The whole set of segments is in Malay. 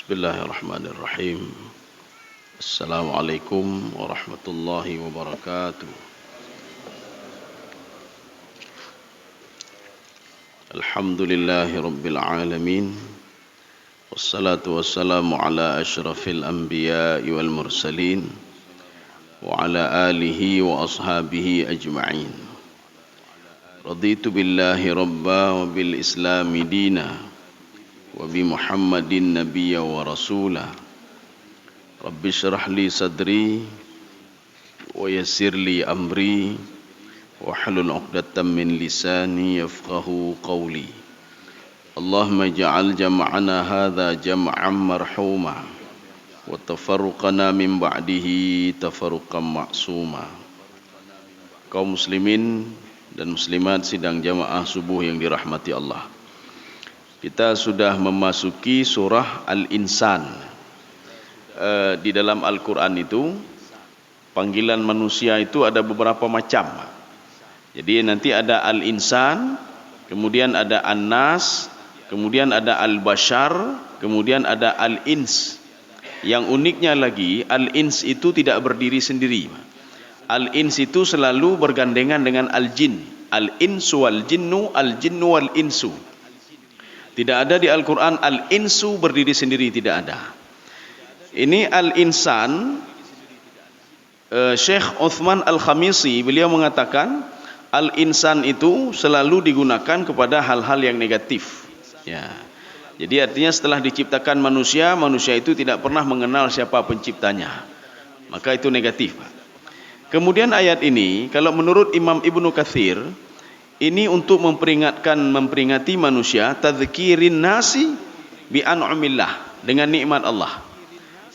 Bismillahirrahmanirrahim. Assalamualaikum warahmatullahi wabarakatuh. Alhamdulillahi rabbil alamin. Wassalatu wassalamu ala asyrafil anbiya'i wal mursalin wa ala alihi wa ashabihi ajma'in. Raditu billahi rabba wa bil islami dina wa bi Muhammadin nabiyya wa rasula. Rabbi syrah li sadri wa yassir li amri wa hlul 'uqdatam min lisani yafqahu qawli. Allahumma ij'al jam'ana hadza jam'an marhuma wa tafarruqana min ba'dihi tafarruqan ma'suma. Kaum muslimin dan muslimat sidang jamaah subuh yang dirahmati Allah. Kita sudah memasuki surah Al-Insan. Di dalam Al-Quran itu panggilan manusia itu ada beberapa macam. Jadi nanti ada Al-Insan, kemudian ada An-Nas, kemudian ada Al-Bashar, kemudian ada Al-Ins. Yang uniknya lagi, Al-Ins itu tidak berdiri sendiri. Al-Ins itu selalu bergandengan dengan Al-Jin. Al-Insu wal-Jinnu, Al-Jinnu wal-Insu. Tidak ada di Al-Quran Al-Insu berdiri sendiri, tidak ada. Ini Al-Insan, Syekh Uthman Al-Khamisi, beliau mengatakan Al-Insan itu selalu digunakan kepada hal-hal yang negatif. Ya. Jadi artinya setelah diciptakan manusia, manusia itu tidak pernah mengenal siapa penciptanya. Maka itu negatif. Kemudian ayat ini, kalau menurut Imam Ibnu Katsir, ini untuk memperingati manusia, tadzkirin nasi bi an'amillah, dengan nikmat Allah.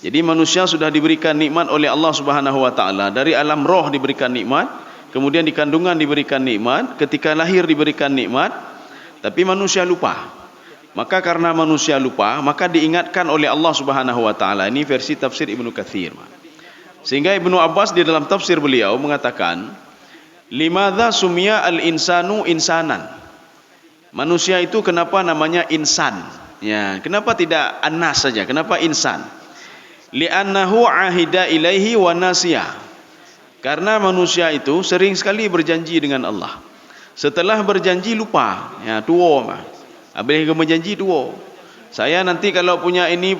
Jadi manusia sudah diberikan nikmat oleh Allah Subhanahu wa taala, dari alam roh diberikan nikmat, kemudian di kandungan diberikan nikmat, ketika lahir diberikan nikmat, tapi manusia lupa. Maka karena manusia lupa, maka diingatkan oleh Allah Subhanahu wa taala. Ini versi tafsir Ibnu Katsir. Sehingga Ibnu Abbas di dalam tafsir beliau mengatakan, limadza sumia al-insanu insanan. Manusia itu kenapa namanya insan? Ya, kenapa tidak anas saja? Kenapa insan? Li'annahu ahida ilaihi wa nasiya. Karena manusia itu sering sekali berjanji dengan Allah. Setelah berjanji lupa. Ya, tua mah. Habis berjanji tua. Saya nanti kalau punya ini,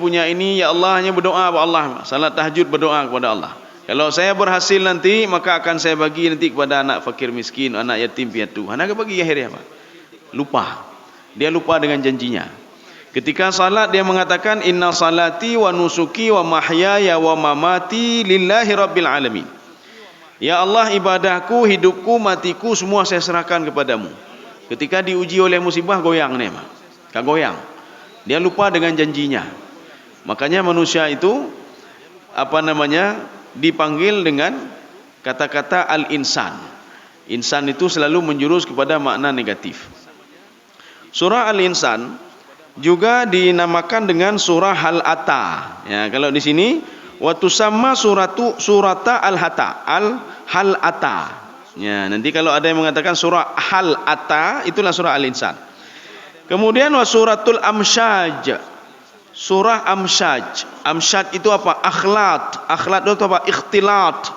ya Allah, hanya berdoa kepada Allah. Salat tahajud berdoa kepada Allah. Kalau saya berhasil nanti, maka akan saya bagi nanti kepada anak fakir miskin, anak yatim piatu. Anak bagi akhirnya apa? Lupa. Dia lupa dengan janjinya. Ketika salat dia mengatakan inna salati wa nusuki wa mahyaya wa mamati lillahi rabbil alamin. Ya Allah, ibadahku, hidupku, matiku semua saya serahkan kepadamu. Ketika diuji oleh musibah goyang nih, Kak goyang. Dia lupa dengan janjinya. Makanya manusia itu dipanggil dengan kata-kata al-insan. Insan itu selalu menjurus kepada makna negatif. Surah Al-Insan juga dinamakan dengan surah Hal-Ata. Ya, kalau di sini wa tusamma surata Al-Hata, Hal-Ata. Ya, nanti kalau ada yang mengatakan surah Hal-Ata, itulah surah Al-Insan. Kemudian wa suratul Amsyaj. Surah Amsyaj. Amsyaj itu apa? Akhlat. Akhlat itu apa? Ikhtilat.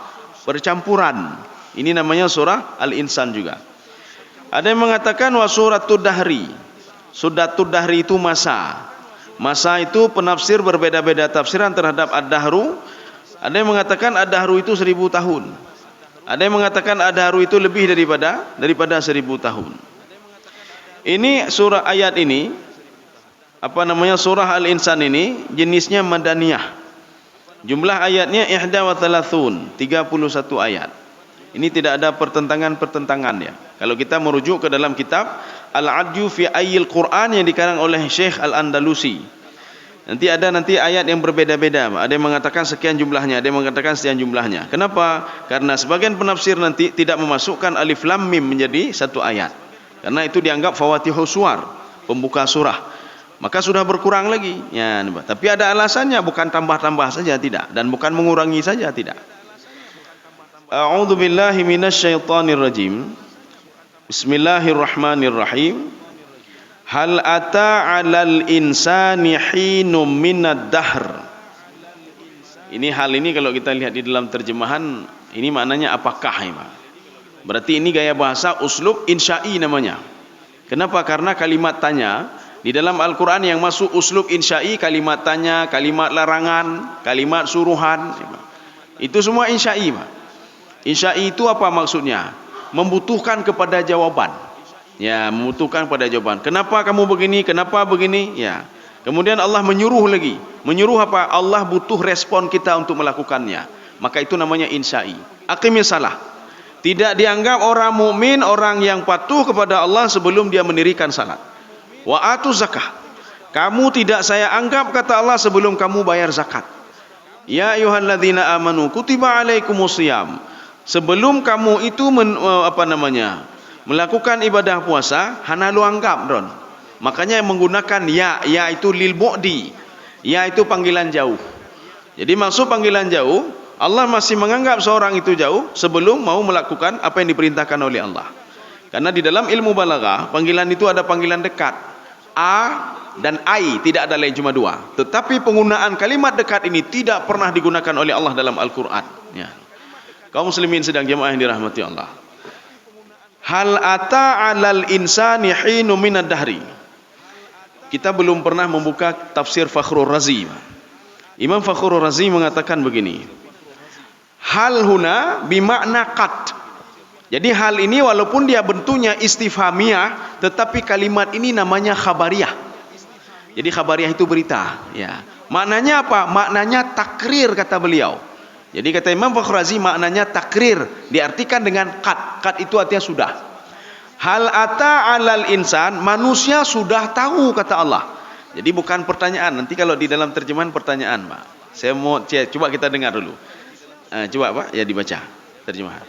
Bercampuran. Ini namanya surah Al-Insan juga. Ada yang mengatakan wa suratul Dahri. Suratul Dahri itu masa. Masa itu penafsir berbeda-beda tafsiran terhadap Ad-Dahru. Ada yang mengatakan Ad-Dahru itu 1000 tahun. Ada yang mengatakan Ad-Dahru itu lebih daripada 1000 tahun. Ini surah ayat ini, surah Al-Insan ini jenisnya madaniyah. Jumlah ayatnya 31 ayat. Ini tidak ada pertentangan ya. Kalau kita merujuk ke dalam kitab Al-Adju fi Ayyil Quran yang dikarang oleh Syekh Al-Andalusi. Nanti ada ayat yang berbeda-beda. Ada yang mengatakan sekian jumlahnya, ada yang mengatakan sekian jumlahnya. Kenapa? Karena sebagian penafsir nanti tidak memasukkan alif lam mim menjadi satu ayat. Karena itu dianggap fawatihus suwar, pembuka surah. Maka sudah berkurang lagi. Ya, tapi ada alasannya, bukan tambah-tambah saja tidak, dan bukan mengurangi saja tidak. A'udzu billahi minasyaitonir rajim. Bismillahirrahmanirrahim. Hal ata 'alal insani hinum minad dahr. Hal ini kalau kita lihat di dalam terjemahan, ini maknanya apakah ini, Pak? Berarti ini gaya bahasa uslub insya'i namanya. Kenapa? Karena kalimat tanya di dalam Al-Quran yang masuk uslub insya'i, kalimat tanya, kalimat larangan, kalimat suruhan, itu semua insya'i, Pak. Insya'i itu apa maksudnya? Membutuhkan kepada jawaban. Ya, membutuhkan pada jawaban. Kenapa kamu begini? Kenapa begini? Ya. Kemudian Allah menyuruh lagi. Menyuruh apa? Allah butuh respon kita untuk melakukannya. Maka itu namanya insya'i. Aqimis salah. Tidak dianggap orang mukmin orang yang patuh kepada Allah sebelum dia mendirikan salat. Wa atu zakah. Kamu tidak saya anggap kata Allah sebelum kamu bayar zakat. Ya ayyuhalladzina amanu kutiba alaikumusiyam. Sebelum kamu itu melakukan ibadah puasa, hana lu anggap, Don. Makanya menggunakan ya itu lil bu'di. Ya itu panggilan jauh. Jadi maksud panggilan jauh, Allah masih menganggap seorang itu jauh sebelum mau melakukan apa yang diperintahkan oleh Allah. Karena di dalam ilmu balaghah, panggilan itu ada panggilan dekat. A dan ai, tidak ada lain, cuma dua. Tetapi penggunaan kalimat dekat ini tidak pernah digunakan oleh Allah dalam Al-Quran. Ya. Kaum muslimin sedang jemaah yang dirahmati Allah. Hal ata 'alal insani hinu minad dahri. Kita belum pernah membuka tafsir Fakhrur Razi. Imam Fakhrur Razi mengatakan begini. Hal huna bimakna qad. Jadi hal ini walaupun dia bentuknya istifhamiyah, tetapi kalimat ini namanya khabariyah. Jadi khabariyah itu berita. Ya. Maknanya apa? Maknanya takrir, kata beliau. Jadi kata Imam Fakhrur Razi maknanya takrir. Diartikan dengan qad. Qad itu artinya sudah. Hal ata 'alal insan, manusia sudah tahu kata Allah. Jadi bukan pertanyaan. Nanti kalau di dalam terjemahan pertanyaan, Pak. Saya mau coba kita dengar dulu. Coba Pak, ya dibaca terjemahan.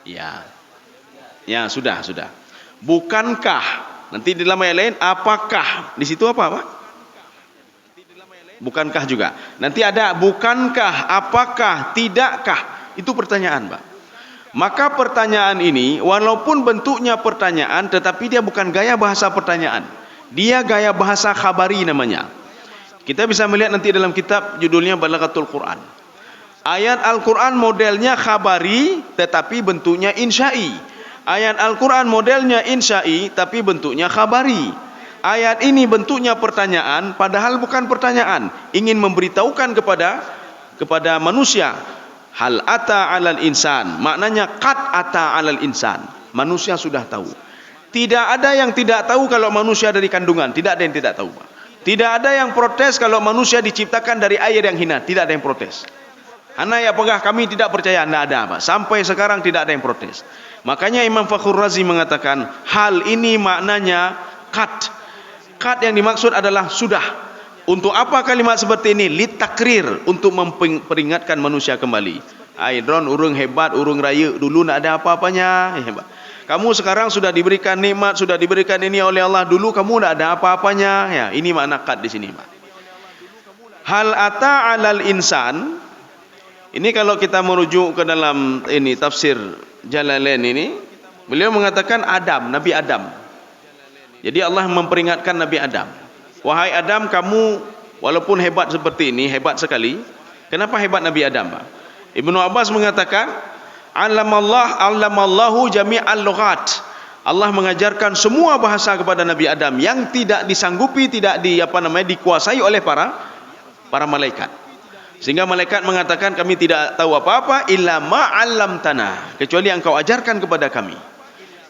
Ya, sudah. Bukankah? Nanti di dalam ayat lain apakah? Di situ apa, Pak? Bukankah juga. Nanti ada bukankah, apakah, tidakkah? Itu pertanyaan, Pak. Maka pertanyaan ini walaupun bentuknya pertanyaan, tetapi dia bukan gaya bahasa pertanyaan. Dia gaya bahasa khabari namanya. Kita bisa melihat nanti dalam kitab judulnya Balaghatul Quran. Ayat Al-Quran modelnya khabari tetapi bentuknya insya'i. Ayat Al-Quran modelnya insya'i tapi bentuknya khabari. Ayat ini bentuknya pertanyaan padahal bukan pertanyaan. Ingin memberitahukan kepada manusia. Hal ata 'alal insan, maknanya qad ata 'alal insan. Manusia sudah tahu. Tidak ada yang tidak tahu kalau manusia dari kandungan, tidak ada yang tidak tahu, Pak. Tidak ada yang protes kalau manusia diciptakan dari air yang hina, tidak ada yang protes. Ana ya apakah kami tidak percaya? Tidak ada, Pak. Sampai sekarang tidak ada yang protes. Makanya Imam Fakhrur Razi mengatakan hal ini maknanya qad. Qad yang dimaksud adalah sudah. Untuk apa kalimat seperti ini? Litakrir, untuk memperingatkan manusia kembali. Drone urung hebat, urung raya, dulu tidak ada apa-apanya. Hebat. Kamu sekarang sudah diberikan nikmat, sudah diberikan ini oleh Allah. Dulu kamu tidak ada apa-apanya. Ya, ini makna qad di sini, Pak. Hal ata 'alal insan. Ini kalau kita merujuk ke dalam ini tafsir Jalalain ini, beliau mengatakan Adam, Nabi Adam. Jadi Allah memperingatkan Nabi Adam. Wahai Adam, kamu walaupun hebat seperti ini, hebat sekali. Kenapa hebat Nabi Adam, Pak? Ibnu Abbas mengatakan, Allamallahu jami'al lughat. Allah mengajarkan semua bahasa kepada Nabi Adam yang tidak disanggupi, tidak dikuasai oleh para malaikat. Sehingga malaikat mengatakan, kami tidak tahu apa-apa illa ma 'allamtana, kecuali yang kau ajarkan kepada kami.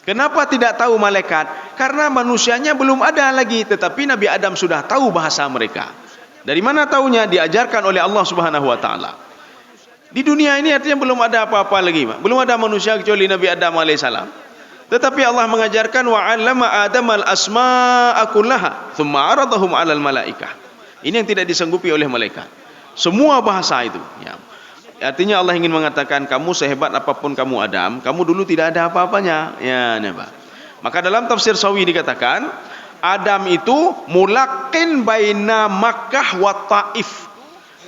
Kenapa tidak tahu malaikat? Karena manusianya belum ada lagi, tetapi Nabi Adam sudah tahu bahasa mereka. Dari mana tahunya? Diajarkan oleh Allah Subhanahu wa taala. Di dunia ini artinya belum ada apa-apa lagi, Pak. Belum ada manusia kecuali Nabi Adam alaihissalam. Tetapi Allah mengajarkan wa 'allama Adamal asma'a kullaha tsumma 'aradahum 'alal malaikah. Ini yang tidak disanggupi oleh malaikat. Semua bahasa itu, ya. Artinya Allah ingin mengatakan kamu sehebat apapun kamu Adam, kamu dulu tidak ada apa-apanya. Ya, Pak. Maka dalam tafsir Sawi dikatakan Adam itu mulaqin baina Makkah wa Taif.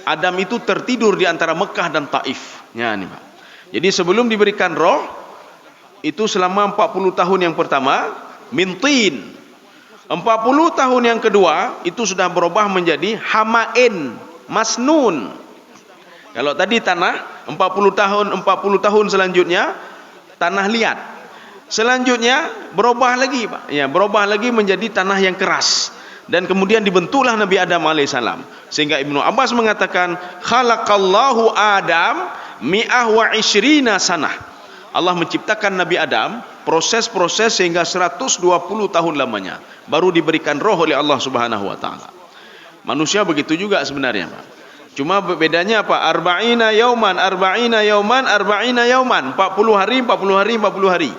Adam itu tertidur di antara Mekah dan Taif. Ya, Pak. Jadi sebelum diberikan roh itu selama 40 tahun yang pertama min tin. 40 tahun yang kedua itu sudah berubah menjadi hamain, masnun. Kalau tadi tanah 40 tahun selanjutnya tanah liat. Selanjutnya berubah lagi, Pak. Ya, berubah lagi menjadi tanah yang keras. Dan kemudian dibentuklah Nabi Adam alaihissalam. Sehingga Ibnu Abbas mengatakan khalaqallahu Adam mi'ah wa ishrina sanah. Allah menciptakan Nabi Adam, proses-proses sehingga 120 tahun lamanya baru diberikan roh oleh Allah Subhanahu wa taala. Manusia begitu juga sebenarnya, Pak. Cuma bedanya apa? Arba'ina yauman, 40 hari, 40 hari, 40 hari.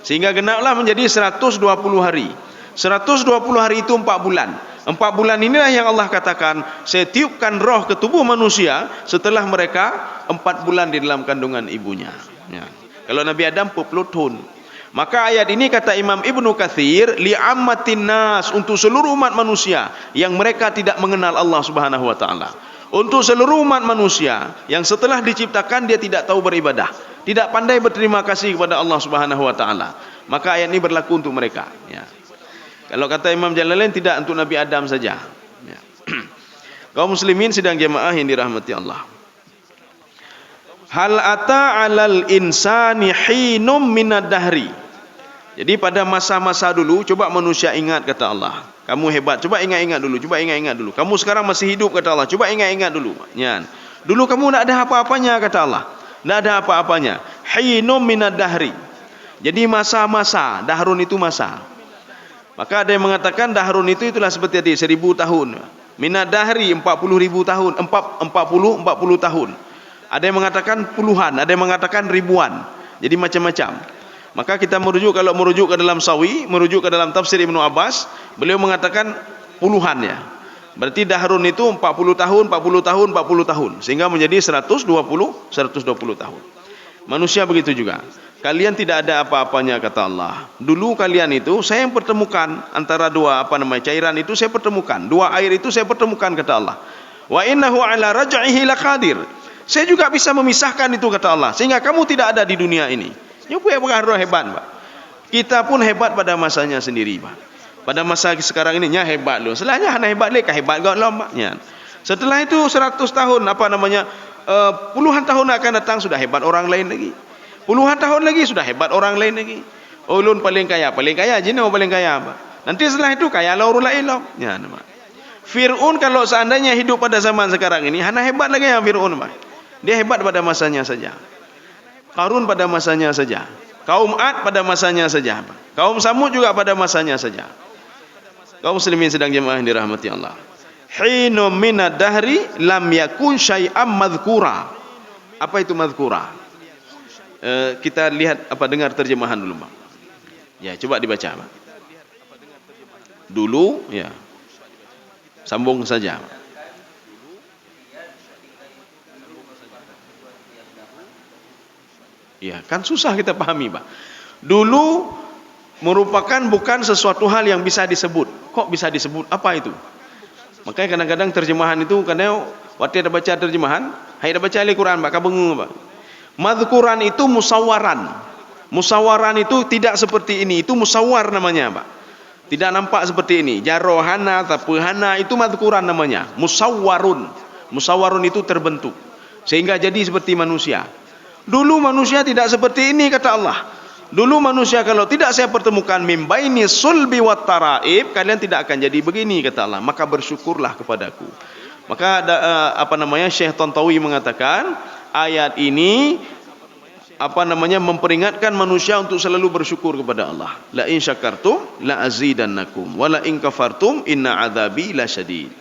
Sehingga genaplah menjadi 120 hari. 120 hari itu 4 bulan. 4 bulan inilah yang Allah katakan, saya tiupkan roh ke tubuh manusia setelah mereka 4 bulan di dalam kandungan ibunya. Ya. Kalau Nabi Adam 40 tahun. Maka ayat ini kata Imam Ibnu Katsir, li'ammatin nas, untuk seluruh umat manusia yang mereka tidak mengenal Allah Subhanahu wa taala. Untuk seluruh umat manusia yang setelah diciptakan dia tidak tahu beribadah, tidak pandai berterima kasih kepada Allah Subhanahu wa taala. Maka ayat ini berlaku untuk mereka, ya. Kalau kata Imam Jalalain tidak untuk Nabi Adam saja, ya. Kaum muslimin sidang jemaah yang dirahmati Allah. Hal ata 'alal insani hinum minad dahri. Jadi pada masa-masa dulu, coba manusia ingat kata Allah. Kamu hebat, coba ingat-ingat dulu, coba ingat-ingat dulu. Kamu sekarang masih hidup kata Allah, coba ingat-ingat dulu. Ya. Dulu kamu tak ada apa-apanya kata Allah. Tak ada apa-apanya. Hinum minad dahri. Jadi masa-masa, dahrun itu masa. Maka ada yang mengatakan dahrun itu itulah seperti tadi 1000 tahun. Minad dahri 40.000 tahun, 40 tahun. Ada yang mengatakan puluhan, ada yang mengatakan ribuan. Jadi macam-macam. Maka kita kalau merujuk ke dalam Sawi, merujuk ke dalam tafsir Ibnu Abbas, beliau mengatakan puluhan, ya. Berarti dahrun itu 40 tahun, 40 tahun, 40 tahun, sehingga menjadi 120 tahun. Manusia begitu juga. Kalian tidak ada apa-apanya kata Allah. Dulu kalian itu saya yang pertemukan antara dua cairan itu saya pertemukan. Dua air itu saya pertemukan kata Allah. Wa innahu ala raj'ihi laqadir. Saya juga bisa memisahkan itu kata Allah, sehingga kamu tidak ada di dunia ini. Ini pengaruh hebat, Pak. Kita pun hebat pada masanya sendiri, Pak. Pada masa sekarang ini hebat loh. Selanya hana hebat lek, hebat gak lama. Setelah itu 100 tahun puluhan tahun akan datang sudah hebat orang lain lagi. Puluhan tahun lagi sudah hebat orang lain lagi. Ulun paling kaya jina paling kaya, Pak. Nanti setelah itu kaya lah orang lain lah. Ya, Pak. Fir'aun kalau seandainya hidup pada zaman sekarang ini, hana hebat lagi ya Fir'aun, Pak. Dia hebat pada masanya saja. Qarun pada masanya saja. Kaum Ad pada masanya saja. Kaum Samud juga pada masanya saja. Kaum muslimin sedang jemaah yang dirahmati Allah. Hinum minad dahri lam yakun syai'am madhkura. Apa itu madhkura? Kita lihat dengar terjemahan dulu, Pak. Ya, coba dibaca, Pak. Dulu, ya. Sambung saja, Pak. Ya, kan susah kita pahami, Pak. Dulu merupakan bukan sesuatu hal yang bisa disebut. Kok bisa disebut? Apa itu? Makanya kadang-kadang terjemahan itu, kadang waktu ada baca terjemahan, ada baca Al-Quran, Pak, kabeng, Pak. Madhkuran itu musawwaran. Musawwaran itu tidak seperti ini, itu musawwar namanya, Pak. Tidak nampak seperti ini. Jarohana, tapehana, itu madhkuran namanya. Musawwarun. Musawwarun itu terbentuk sehingga jadi seperti manusia. Dulu manusia tidak seperti ini kata Allah. Dulu manusia kalau tidak saya pertemukan mimbaini sulbi wat taraib, kalian tidak akan jadi begini kata Allah. Maka bersyukurlah kepadaku. Maka Syekh Tantawi mengatakan ayat ini memperingatkan manusia untuk selalu bersyukur kepada Allah. La in syakartum la azidannakum wa la in kafartum inna adzabi lasyadid.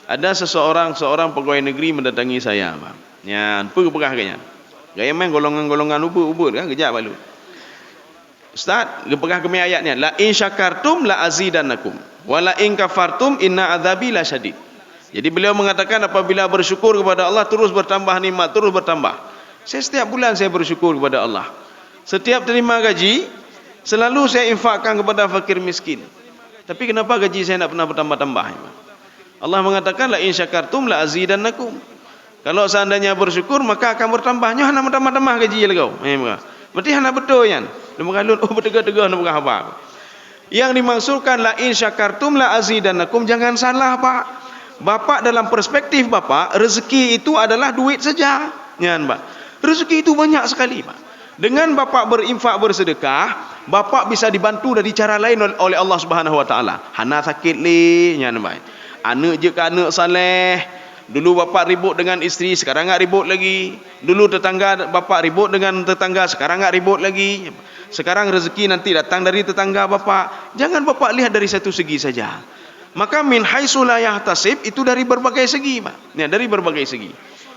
Ada seorang pegawai negeri mendatangi saya, Pak. Ya, pegah kayaknya. Gaya main golongan-golongan ubur kan kejap balu. Ustaz, pegah kami ayatnya, la in syakartum la azidannakum wa la in kafartum inna adzabi lasyadid. Jadi beliau mengatakan apabila bersyukur kepada Allah terus bertambah nikmat, terus bertambah. Saya setiap bulan saya bersyukur kepada Allah. Setiap terima gaji selalu saya infakkan kepada fakir miskin. Tapi kenapa gaji saya tidak pernah bertambah-tambah? Allah mengatakan la in syakartum la azidannakum. Kalau seandainya bersyukur maka akan bertambah. Nyoh hana bertambah gaji lagi kau. Berarti hana betul kan. Dia mengalun betul-betul nak apa. Yang dimaksudkan la in syakartum la azidannakum, jangan salah Pak. Bapak dalam perspektif Bapak, rezeki itu adalah duit saja. Ya, Pak. Rezeki itu banyak sekali Pak. Dengan Bapak berinfak bersedekah, Bapak bisa dibantu dari cara lain oleh Allah Subhanahu wa taala. Hana sakit le, ya Pak. Anak je ke anak saleh. Dulu Bapak ribut dengan isteri, sekarang enggak ribut lagi. Dulu tetangga Bapak ribut dengan tetangga, sekarang enggak ribut lagi. Sekarang rezeki nanti datang dari tetangga Bapak. Jangan Bapak lihat dari satu segi saja. Maka min haitsu la yahtasib itu dari berbagai segi, Pak. Ya, dari berbagai segi.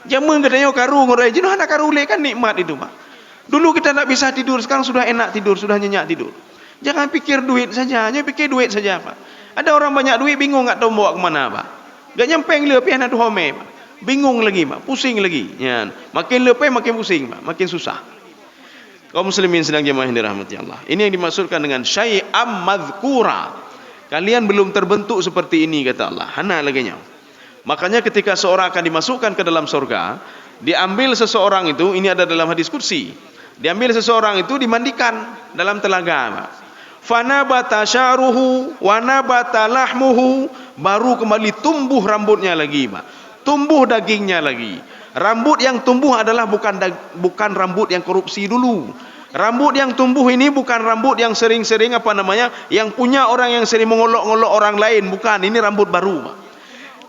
Jamun katanya karu ngorai jenuh anak karule kan nikmat itu, Pak. Dulu kita tak bisa tidur, sekarang sudah enak tidur, sudah nyenyak tidur. Jangan pikir duit saja, hanya pikir duit saja, Pak. Ada orang banyak duit bingung enggak tahu bawa ke mana, Pak. Gak nyempeng lebih anak tu home, Pak. Bingung lagi, Pak. Pusing lagi. Ya. Makin lebih makin pusing, Pak. Makin susah. Kaum muslimin sedang jemaah yang dirahmati Allah. Ini yang dimaksudkan dengan syai'am madhkura. Kalian belum terbentuk seperti ini, kata Allah. Hana laginya. Makanya ketika seorang akan dimasukkan ke dalam surga, diambil seseorang itu, ini ada dalam hadis qudsi. Diambil seseorang itu dimandikan dalam telaga, Pak. Fanabata sya'ruhu wa nabata lahmuhu, baru kembali tumbuh rambutnya lagi, Pak. Tumbuh dagingnya lagi. Rambut yang tumbuh adalah bukan rambut yang korupsi dulu. Rambut yang tumbuh ini bukan rambut yang sering-sering yang punya orang yang sering mengolok-olok orang lain, bukan. Ini rambut baru, Pak.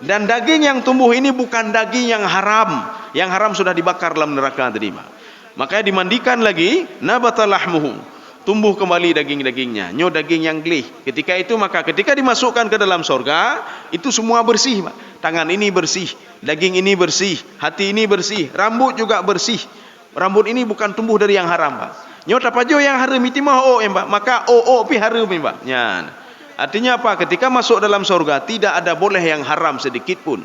Dan daging yang tumbuh ini bukan daging yang haram. Yang haram sudah dibakar dalam neraka tadi, Pak. Makanya dimandikan lagi, nabata lahmuhu, tumbuh kembali daging-dagingnya, nyo daging yang glih. Ketika itu maka ketika dimasukkan ke dalam surga, itu semua bersih, Pak. Tangan ini bersih, daging ini bersih, hati ini bersih, rambut juga bersih. Rambut ini bukan tumbuh dari yang haram, Pak. Nyo tapajo yang haram itu mah Pak. Maka pi haram, Pak. Ya. Artinya apa? Ketika masuk dalam surga tidak ada boleh yang haram sedikit pun.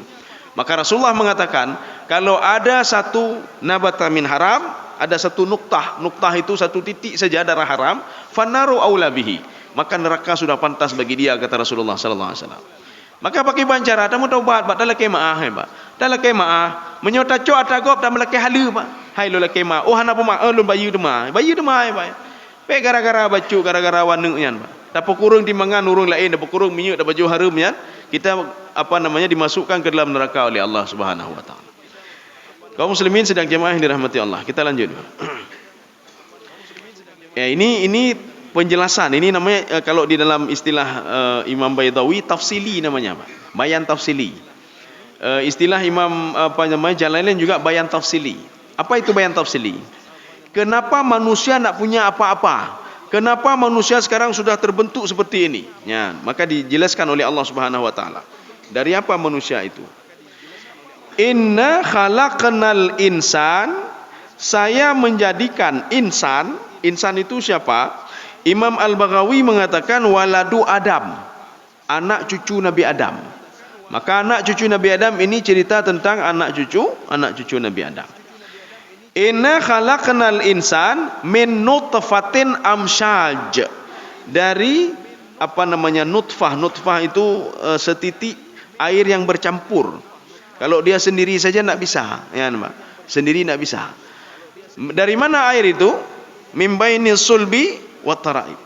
Maka Rasulullah mengatakan, kalau ada satu nabata min haram, ada satu nuktah itu satu titik saja darah haram, fanaru aula bihi, maka neraka sudah pantas bagi dia, kata Rasulullah sallallahu alaihi wasallam. Maka pakai bancara, tamu taubat, Pak, dah laki maah, Pak. Dah laki maah, menyota co atagop dah laki halu, Pak. Hai lo laki maah, oh hana pema, lo bayu demai, Pak. Pe gara-gara bacu, gara-gara wanu yan, Pak. Dapat kurung timangan urung lain, dapat kurung minyak, dapat baju harum yan, kita dimasukkan ke dalam neraka oleh Allah Subhanahu wa taala. Kaum muslimin sedang jemaah yang dirahmati Allah. Kita lanjut. Ya, ini penjelasan. Ini namanya kalau di dalam istilah Imam Baydawi tafsili namanya, Pak. Bayan tafsili. Istilah Imam Jalalain juga bayan tafsili. Apa itu bayan tafsili? Kenapa manusia nak punya apa-apa? Kenapa manusia sekarang sudah terbentuk seperti ini? Ya, maka dijelaskan oleh Allah Subhanahu wa taala. Dari apa manusia itu? Inna khalaqnal insan, saya menjadikan insan itu siapa? Imam Al-Baghawi mengatakan waladu Adam, anak cucu Nabi Adam. Maka anak cucu Nabi Adam ini cerita tentang anak cucu Nabi Adam. Inna khalaqnal insan min nutfatin amsyaj, dari nutfah. Nutfah itu setitik air yang bercampur. Kalau dia sendiri saja tak bisa, ya, Pak. Sendiri tak bisa. Dari mana air itu? Min bainil sulbi wa taraib.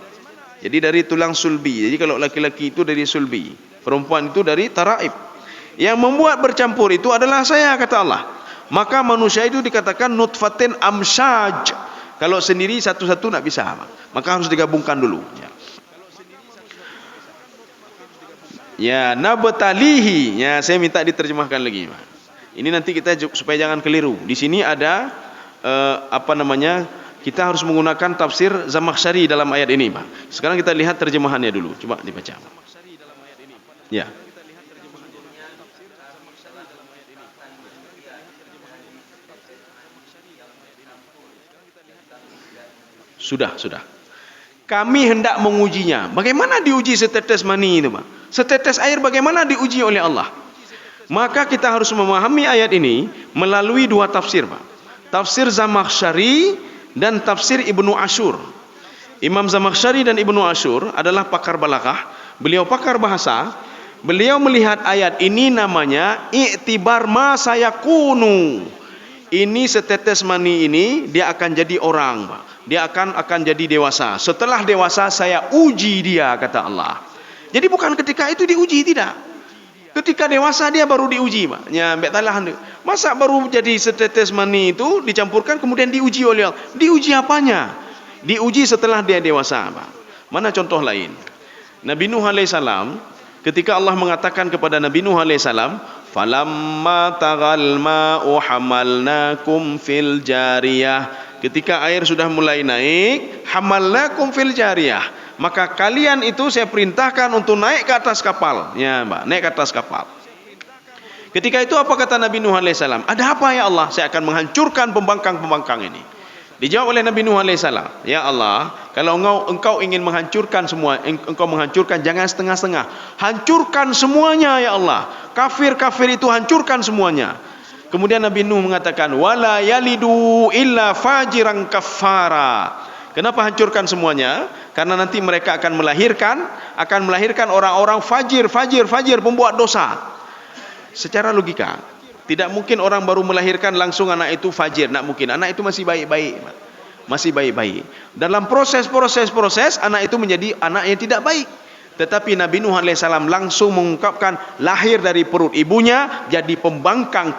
Jadi dari tulang sulbi. Jadi kalau laki-laki itu dari sulbi, perempuan itu dari taraib. Yang membuat bercampur itu adalah saya, kata Allah. Maka manusia itu dikatakan nutfatin amsyaj. Kalau sendiri satu-satu tak bisa, Pak. Maka harus digabungkan dulu. Ya, nabtalihi. Ya, saya minta diterjemahkan lagi, Pak. Ini nanti kita supaya jangan keliru. Di sini ada kita harus menggunakan tafsir Zamakhsyari dalam ayat ini, Pak. Sekarang kita lihat terjemahannya dulu. Coba dibaca. Ya. Sudah. Kami hendak mengujinya. Bagaimana diuji setetes mani itu, Pak? Setetes air bagaimana diuji oleh Allah? Maka kita harus memahami ayat ini melalui dua tafsir, Pak. Tafsir Zamakhsyari dan tafsir Ibnu Asyur. Imam Zamakhsyari dan Ibnu Asyur adalah pakar balaghah. Beliau pakar bahasa. Beliau melihat ayat ini namanya i'tibar ma sayakunu. ini setetes mani ini dia akan jadi orang, Pak. Dia akan jadi dewasa. Setelah dewasa saya uji dia, kata Allah. Jadi bukan ketika itu diuji, tidak. Ketika dewasa dia baru diuji, Pak. Ya, mbak talahan. Masa baru jadi setetes mani itu dicampurkan kemudian diuji oleh Allah? Diuji apanya? Diuji setelah dia dewasa, Pak. Mana contoh lain? Nabi Nuh alaihissalam, ketika Allah mengatakan kepada Nabi Nuh alaihissalam, falamma taghal ma'u hamalnakum fil jariyah, ketika air sudah mulai naik, hamalnakum fil jariyah, maka kalian itu saya perintahkan untuk naik ke atas kapal. Ya, Mbak, naik ke atas kapal. Ketika itu apa kata Nabi Nuh alaihissalam? Ada apa ya Allah? Saya akan menghancurkan pembangkang-pembangkang ini. Dijawab oleh Nabi Nuh alaihissalam, ya Allah, kalau engkau ingin menghancurkan semua, engkau menghancurkan jangan setengah-setengah, hancurkan semuanya ya Allah. Kafir-kafir itu hancurkan semuanya. Kemudian Nabi Nuh mengatakan, wala yalidu illa fajiran kafara. Kenapa hancurkan semuanya? Karena nanti mereka akan melahirkan orang-orang fajir, pembuat dosa. Secara logika, tidak mungkin orang baru melahirkan langsung anak itu fajir, tak mungkin. Anak itu masih baik-baik. Dalam proses anak itu menjadi anak yang tidak baik. Tetapi Nabi Nuh alaihissalam langsung mengungkapkan lahir dari perut ibunya jadi pembangkang.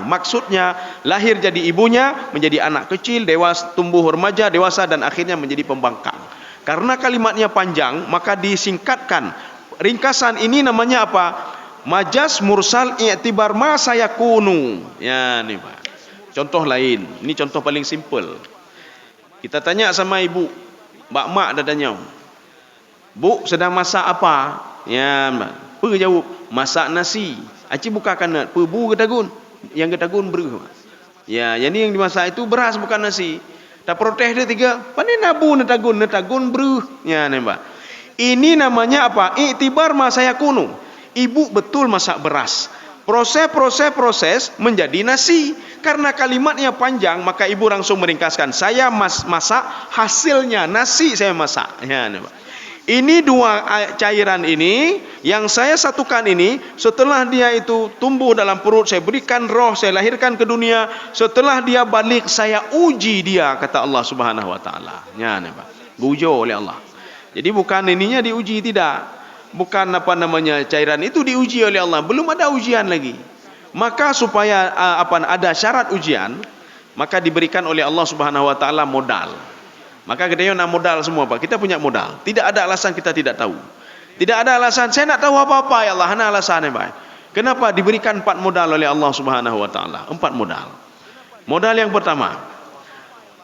Maksudnya lahir jadi ibunya menjadi anak kecil, dewasa, tumbuh remaja, dewasa dan akhirnya menjadi pembangkang. Karena kalimatnya panjang maka disingkatkan. Ringkasan ini namanya apa? Majaz mursal i'tibar ma sayakunu. Ya, nih Pak. Contoh lain. Ini contoh paling simple. Kita tanya sama ibu, Mbak Mak dadanya, Bu, sedang masak apa? Ya, Mbak. Apa jawab? Masak nasi. Aci bukakan bu getagun. Yang getagun beru. Ya, jadi yang dimasak itu beras bukan nasi. Tak protes dia tiga. Pandai nabu netagun beru. Ya, nih Mbak. Ini namanya apa? I'tibar ma sayakunu. Ibu betul masak beras. Proses menjadi nasi. Karena kalimatnya panjang, maka ibu langsung meringkaskan. Saya masak, hasilnya nasi saya masak. Ya, ini dua cairan ini yang saya satukan ini, setelah dia itu tumbuh dalam perut, saya berikan roh, saya lahirkan ke dunia. Setelah dia balik, saya uji dia, kata Allah Subhanahu wa taala. Ya, diuji oleh Allah. Jadi bukan ininya diuji, tidak. Bukan cairan itu diuji oleh Allah, belum ada ujian lagi. Maka supaya ada syarat ujian, maka diberikan oleh Allah Subhanahu wa taala modal. Maka kita nak modal semua, Pak. Kita punya modal. Tidak ada alasan kita tidak tahu. Tidak ada alasan saya nak tahu apa-apa ya Allah, hanya alasannya, Pak. Kenapa diberikan 4 modal oleh Allah Subhanahu wa taala? 4 modal. Modal yang pertama,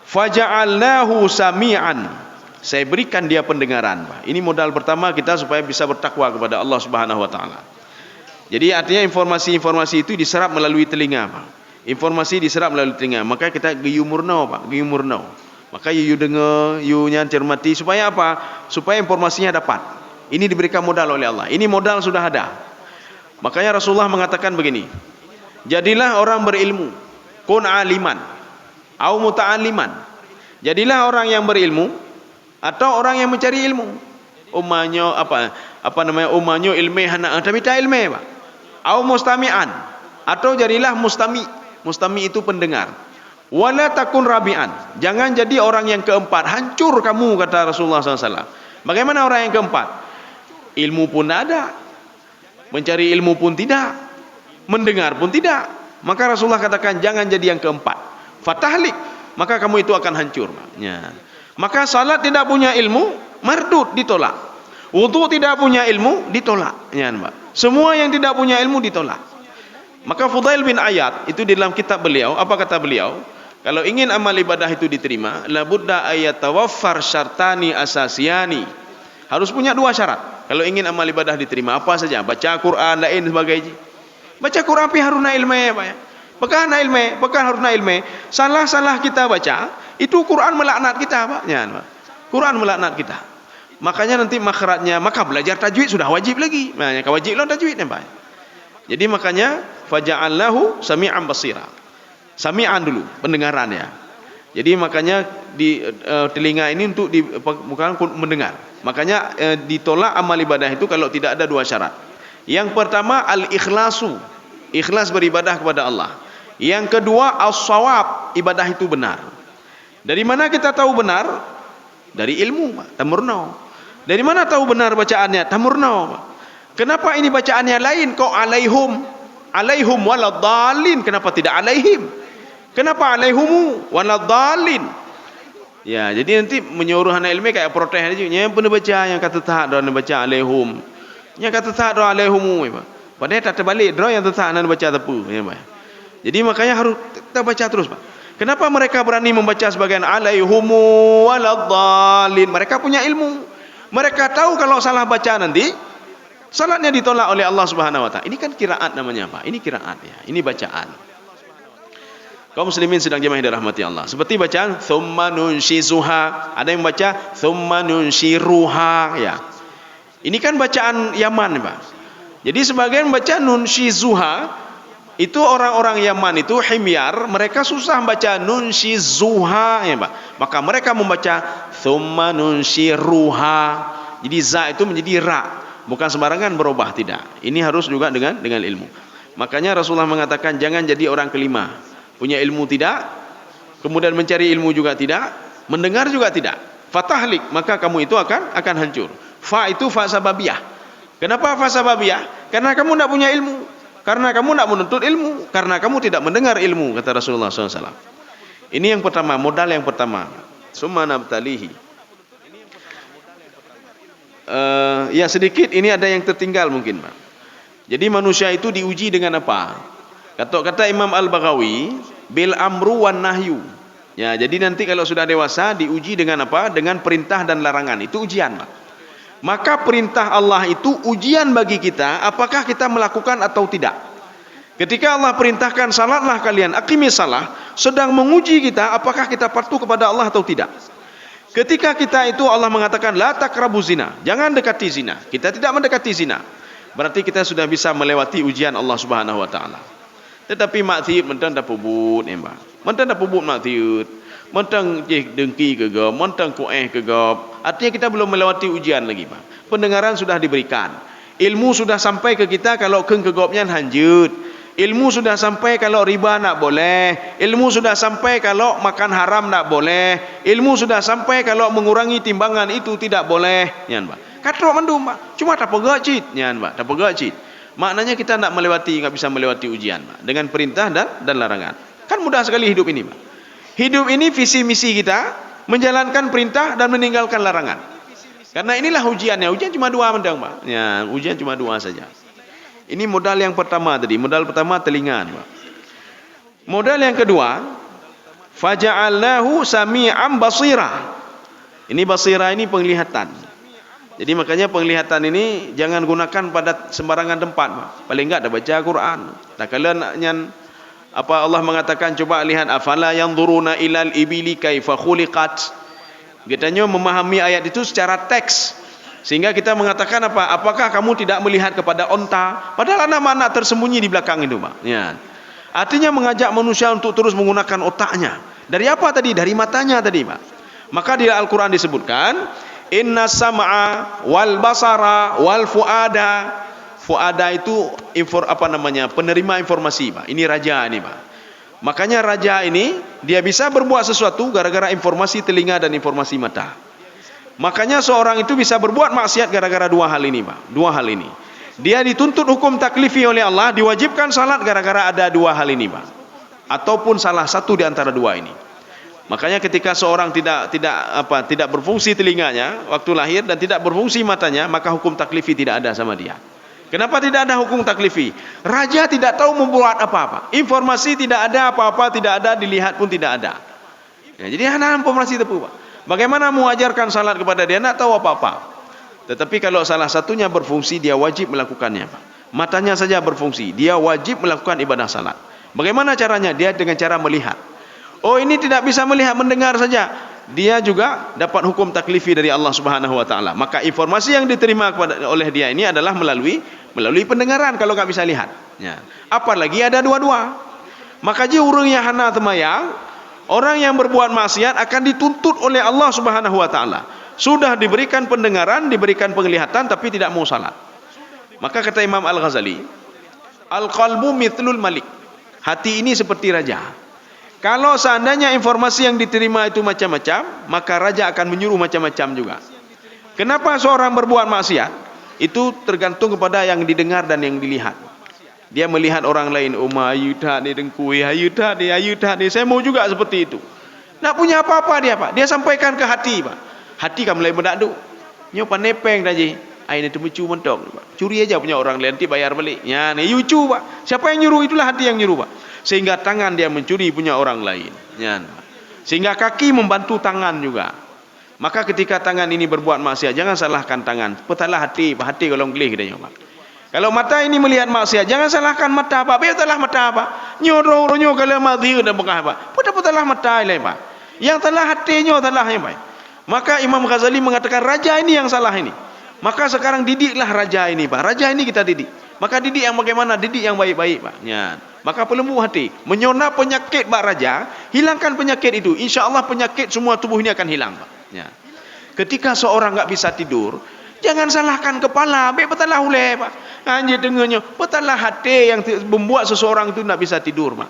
faja'alnahu sami'an. Saya berikan dia pendengaran, Pak. Ini modal pertama kita supaya bisa bertakwa kepada Allah Subhanahu wa taala. Jadi artinya informasi-informasi itu diserap melalui telinga, Pak. Informasi diserap melalui telinga. Maka kita geyumurno, Pak, geyumurno. Maka you dengar, you cermati supaya apa? Supaya informasinya dapat. Ini diberikan modal oleh Allah. Ini modal sudah ada. Makanya Rasulullah mengatakan begini. Jadilah orang berilmu, kun aliman au muta'alliman. Jadilah orang yang berilmu atau orang yang mencari ilmu. Umanyo umanyo ilmu hana tapi tak ilmu, Pak. Au mustami'an, atau jadilah mustami. Mustami itu pendengar. Wala takun rabi'an, jangan jadi orang yang keempat. Hancur kamu, kata Rasulullah SAW. Bagaimana orang yang keempat? Ilmu pun ada, mencari ilmu pun tidak, mendengar pun tidak. Maka Rasulullah katakan jangan jadi yang keempat. Fatahlik, maka kamu itu akan hancur. Ya. Maka salat tidak punya ilmu, mardud, ditolak. Wudu tidak punya ilmu, ditolak. Ya, Mbak. Semua yang tidak punya ilmu ditolak. Maka Fudail bin Ayad itu di dalam kitab beliau, apa kata beliau? Kalau ingin amal ibadah itu diterima, la budda ayatawaffar syartani asasiyani. Harus punya 2 syarat. Kalau ingin amal ibadah diterima, apa saja? Baca Quran, lain sebagainya. Baca Quran pi haruna ilmu, Pak. Bukan haruna ilmu. Salah-salah kita baca, itu Quran melaknat kita, Pak. Ya, Quran melaknat kita. Makanya nanti makhrajnya, maka belajar tajwid sudah wajib lagi. Makanya wajib lo tajwidnya, Pak. Jadi makanya faja'allahu sami'an basira. Sami'an dulu pendengarannya. Jadi makanya di telinga ini untuk bukan mendengar. Makanya ditolak amal ibadah itu kalau tidak ada 2 syarat. Yang pertama al-ikhlasu. Ikhlas beribadah kepada Allah. Yang kedua, as-shawab, ibadah itu benar. Dari mana kita tahu benar? Dari ilmu, Pak. Tamurna. Dari mana tahu benar bacaannya? Tamurna, Pak. Kenapa ini bacaannya lain? Kok alaihum? Alaihum waladhdallin. Kenapa tidak alaihim? Kenapa alaihumu waladhdallin? Ya, jadi nanti menyuruh anak ilmu kayak protes aja. Yang pun baca yang kata tak doa baca alaihum. Yang kata tak doa alaihumu, Pak. Padahal tak terbalik doa yang tak nak baca tepu, ya, Pak. Jadi makanya harus kita baca terus, Pak. Kenapa mereka berani membaca sebagian alaihumu waladhdallin? Mereka punya ilmu. Mereka tahu kalau salah baca nanti salatnya ditolak oleh Allah Subhanahu wa taala. Ini kan qiraat namanya, Pak. Ini qiraat ya. Ini bacaan. Kaum muslimin sedang jemaah dirahmati Allah. Seperti bacaan tsumma nunshizuha. Ada yang baca tsumma nunshiruha ya. Ini kan bacaan Yaman, Pak. Jadi sebagian baca nunshizuha. Itu orang-orang Yaman itu himyar, mereka susah baca nunshizuha ya, Pak. Maka mereka membaca tsumma nunshiruha. Jadi za itu menjadi ra, bukan sembarangan berubah, tidak. Ini harus juga dengan ilmu. Makanya Rasulullah mengatakan jangan jadi orang kelima. Punya ilmu tidak, kemudian mencari ilmu juga tidak, mendengar juga tidak. Fatahlik, maka kamu itu akan hancur. Fa itu fa sababiyah. Kenapa fa sababiyah? Karena kamu tidak punya ilmu. Karena kamu tidak menuntut ilmu, karena kamu tidak mendengar ilmu, kata Rasulullah SAW. Ini yang pertama, modal yang pertama. Summa nabtalihi. Ya sedikit, ini ada yang tertinggal mungkin, Pak. Jadi manusia itu diuji dengan apa? Kata Imam Al-Baghawi, bil amru wan nahyu. Ya, jadi nanti kalau sudah dewasa diuji dengan apa? Dengan perintah dan larangan. Itu ujian, Pak. Maka perintah Allah itu ujian bagi kita, apakah kita melakukan atau tidak. Ketika Allah perintahkan salatlah kalian, aqimis salah, sedang menguji kita apakah kita patuh kepada Allah atau tidak. Ketika kita itu Allah mengatakan la taqrabu zina, jangan dekati zina, kita tidak mendekati zina, berarti kita sudah bisa melewati ujian Allah Subhanahu wa taala. Tetapi maksiat mentang dak pubut embah. Mentang dak pubut maksiat. Mentang dengki ke gop, mentang kueh ke gop. Artinya kita belum melewati ujian lagi, Pak. Pendengaran sudah diberikan. Ilmu sudah sampai ke kita kalau keng ke gopnya lanjut. Ilmu sudah sampai kalau riba nak boleh. Ilmu sudah sampai kalau makan haram nak boleh. Ilmu sudah sampai kalau mengurangi timbangan itu tidak boleh. Nyan, Pak. Katrok mendum, Pak. Cuma tak pegak cit. Nyan, Pak. Tak pegak cit. Maknanya kita nak bisa melewati ujian, Pak. Dengan perintah dan larangan. Kan mudah sekali hidup ini, Pak. Hidup ini visi misi kita menjalankan perintah dan meninggalkan larangan. Karena inilah ujiannya. Ujian cuma dua mendang, Pak. Ya, ujian cuma dua saja. Ini modal yang pertama tadi. Modal pertama telinga, Pak. Modal yang kedua, faja'alnahu sami'an basira. Ini basira ini penglihatan. Jadi makanya penglihatan ini jangan gunakan pada sembarangan tempat, Pak. Paling enggak ada baca Quran. Tak kalian apa Allah mengatakan, coba lihat afala yanzuruna ilal ibili kaifa khuliqat. Katanya memahami ayat itu secara teks. Sehingga kita mengatakan apa? Apakah kamu tidak melihat kepada onta? Padahal ada makna tersembunyi di belakang itu, Pak. Ya. Artinya mengajak manusia untuk terus menggunakan otaknya. Dari apa tadi? Dari matanya tadi, Pak. Maka di Al-Qur'an disebutkan, inna sam'a wal basara wal fuada. Fuada itu penerima informasi, Pak. Ini raja ini, Pak. Makanya raja ini dia bisa berbuat sesuatu gara-gara informasi telinga dan informasi mata. Makanya seorang itu bisa berbuat maksiat gara-gara dua hal ini, Pak. Dua hal ini. Dia dituntut hukum taklifi oleh Allah, diwajibkan salat gara-gara ada dua hal ini, Pak. Ataupun salah satu di antara dua ini. Makanya ketika seorang tidak berfungsi telinganya waktu lahir dan tidak berfungsi matanya, maka hukum taklifi tidak ada sama dia. Kenapa tidak ada hukum taklifi? Raja tidak tahu membuat apa-apa. Informasi tidak ada, apa-apa tidak ada, dilihat pun tidak ada. Ya, jadi hanya informasi tepu, Pak. Bagaimana mengajarkan salat kepada dia? Tidak tahu apa-apa. Tetapi kalau salah satunya berfungsi, dia wajib melakukannya, Pak. Matanya saja berfungsi, dia wajib melakukan ibadah salat. Bagaimana caranya? Dia dengan cara melihat. Oh, ini tidak bisa melihat, mendengar saja. Dia juga dapat hukum taklifi dari Allah Subhanahu wa taala. Maka informasi yang diterima oleh dia ini adalah melalui pendengaran kalau enggak bisa lihat. Ya. Apalagi ada dua-dua. Maka je orang yang hana temayang, orang yang berbuat maksiat akan dituntut oleh Allah Subhanahu wa taala. Sudah diberikan pendengaran, diberikan penglihatan tapi tidak mau salat. Maka kata Imam Al-Ghazali, al-qalbu mithlul malik. Hati ini seperti raja. Kalau seandainya informasi yang diterima itu macam-macam, maka raja akan menyuruh macam-macam juga. Kenapa seorang berbuat maksiat? Itu tergantung kepada yang didengar dan yang dilihat. Dia melihat orang lain, oh ayu dah ni dengkui, ayu dah ni, saya mau juga seperti itu. Nak punya apa-apa dia, Pak. Dia sampaikan ke hati, Pak. Hati kan mulai berdadu. Nyo panepeng dah je. Ai ni temucu mentok, Pak. Curi aja punya orang lain, nanti bayar balik. Ya, ni yucu, Pak. Siapa yang nyuruh, itulah hati yang nyuruh, Pak. Sehingga tangan dia mencuri punya orang lain. Ya, Pak. Sehingga kaki membantu tangan juga. Maka ketika tangan ini berbuat maksiat, jangan salahkan tangan. Petalah hati, Pak. Hati kalau gelih katanya, Pak. Kalau mata ini melihat maksiat, jangan salahkan mata, Pak. Petalah mata, Pak. Nyo kalau mati dan bekah, Pak. Petalah mata ini, Pak. Yang telah hatinya telah yang baik. Maka Imam Ghazali mengatakan raja ini yang salah ini. Maka sekarang didiklah raja ini, Pak. Raja ini kita didik. Maka didik yang bagaimana? Didik yang baik-baik, Pak. Ya. Maka pelembut hati, menyona penyakit Pak Raja, hilangkan penyakit itu. Insya-Allah penyakit semua tubuh ini akan hilang, Pak. Ya. Ketika seorang enggak bisa tidur, jangan salahkan kepala, betalah uleh, Pak. Hanya dengannya, betalah hati yang membuat seseorang itu enggak bisa tidur, Pak.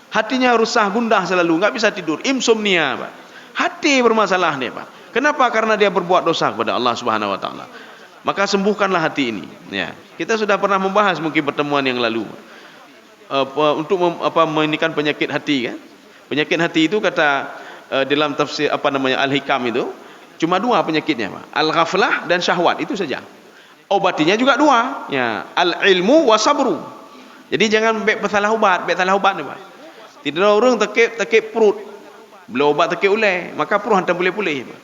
Hatinya rusah gundah selalu, enggak bisa tidur, insomnia, Pak. Hati bermasalah nih, Pak. Kenapa? Karena dia berbuat dosa kepada Allah Subhanahu wa taala. Maka sembuhkanlah hati ini, ya. Kita sudah pernah membahas mungkin pertemuan yang lalu. Untuk meminikan penyakit hati, kan? Penyakit hati itu kata dalam tafsir Al-Hikam itu cuma dua penyakitnya, Pak. Al-ghaflah dan syahwat, itu saja. Obatinya juga dua, ya. Al-ilmu wa sabru. Jadi jangan salah ubat nih, Pak. Tidak orang tekik perut, beli obat tekik uleh, maka perut hantar boleh pulih, Pak.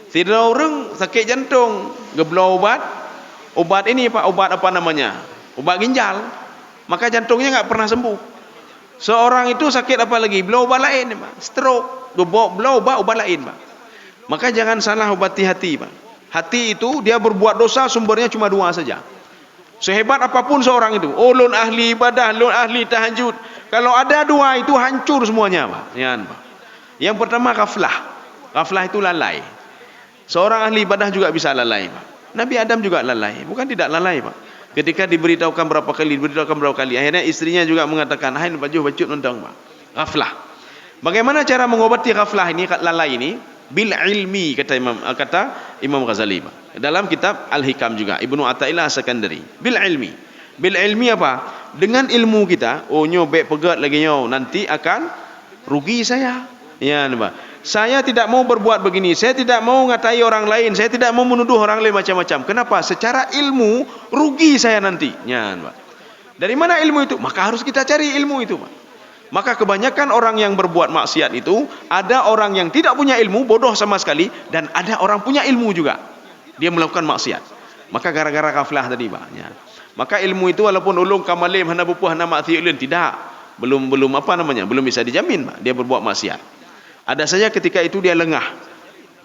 Tidak orang sakit jantung, geblau obat ini, Pak, obat obat ginjal, maka jantungnya enggak pernah sembuh. Seorang itu sakit apa lagi, beli obat lain, Pak, stroke, beli obat lain, Pak. Maka jangan salah obati hati, Pak. Hati itu dia berbuat dosa sumbernya cuma dua saja. Sehebat apapun seorang itu, lun ahli ibadah, lun ahli tahajud, kalau ada dua itu hancur semuanya, Pak. Ya, Pak. Yang pertama ghaflah itu lalai. Seorang ahli ibadah juga bisa lalai, Pak. Nabi Adam juga lalai, bukan tidak lalai, Pak. Ketika diberitahukan berapa kali, akhirnya istrinya juga mengatakan, "Hai bacut nondong, Pak." Ghaflah. Bagaimana cara mengobati ghaflah ini, lalai ini? Bil ilmi, kata Imam Ghazali, Pak. Dalam kitab Al-Hikam juga, Ibnu Athaillah As-Sakandari. Bil ilmi apa? Dengan ilmu kita, nyobek pegat lagi nanti akan rugi saya. Ya, Pak. Saya tidak mau berbuat begini, saya tidak mau ngatai orang lain, saya tidak mau menuduh orang lain macam-macam. Kenapa? Secara ilmu rugi saya nanti. Ya, Pak. Dari mana ilmu itu? Maka harus kita cari ilmu itu, Pak. Maka kebanyakan orang yang berbuat maksiat itu, ada orang yang tidak punya ilmu, bodoh sama sekali, dan ada orang punya ilmu juga, dia melakukan maksiat. Maka gara-gara ghaflah tadi, Pak. Ya. Maka ilmu itu walaupun ulung kamalim hana bupuh hana maksiat tidak, belum bisa dijamin, Pak, dia berbuat maksiat. Ada saja ketika itu dia lengah.